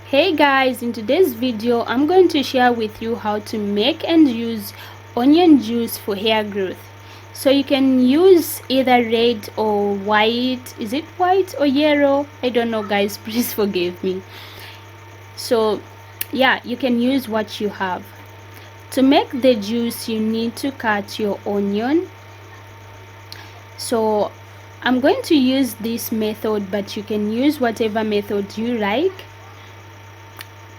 Hey guys, in today's video I'm going to share with you how to make and use onion juice for hair growth. So you can use either red or white. Is it white or yellow? I don't know guys, please forgive me. So yeah, you can use what you have. To make the juice you need to cut your onion. So I'm going to use this method, but you can use whatever method you like.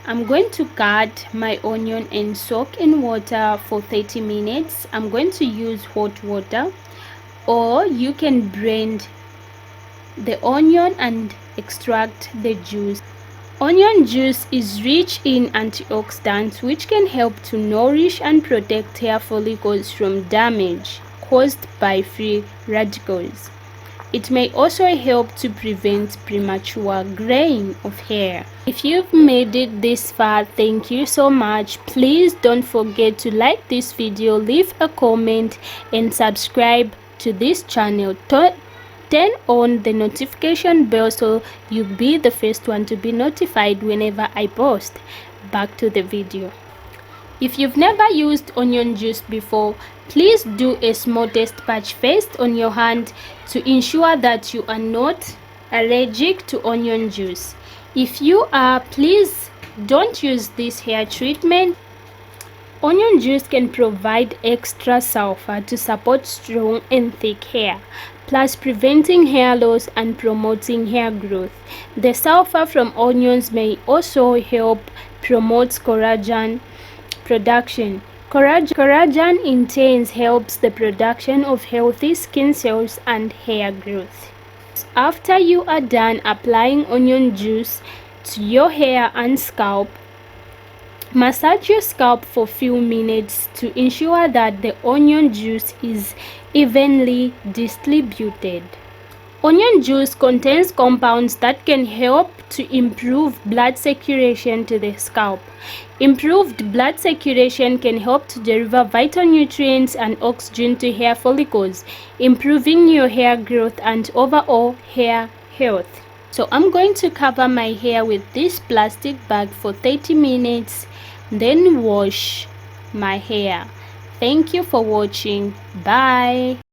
I'm going to cut my onion and soak in water for 30 minutes. I'm going to use hot water, or you can blend the onion and extract the juice. Onion juice is rich in antioxidants which can help to nourish and protect hair follicles from damage caused by free radicals. It may also help to prevent premature graying of hair. If you've made it this far, thank you so much. Please don't forget to like this video, leave a comment and subscribe to this channel. Turn on the notification bell so you'll be the first one to be notified whenever I post. Back to the video. If you've never used onion juice before, please do a small test patch first on your hand to ensure that you are not allergic to onion juice. If you are, please don't use this hair treatment. Onion juice can provide extra sulfur to support strong and thick hair, plus preventing hair loss and promoting hair growth. The sulfur from onions may also help promote collagen production. Collagen in turn helps the production of healthy skin cells and hair growth. After you are done applying onion juice to your hair and scalp, massage your scalp for few minutes to ensure that the onion juice is evenly distributed. Onion juice contains compounds that can help to improve blood circulation to the scalp. Improved blood circulation can help to deliver vital nutrients and oxygen to hair follicles, improving your hair growth and overall hair health. So I'm going to cover my hair with this plastic bag for 30 minutes, then wash my hair. Thank you for watching. Bye.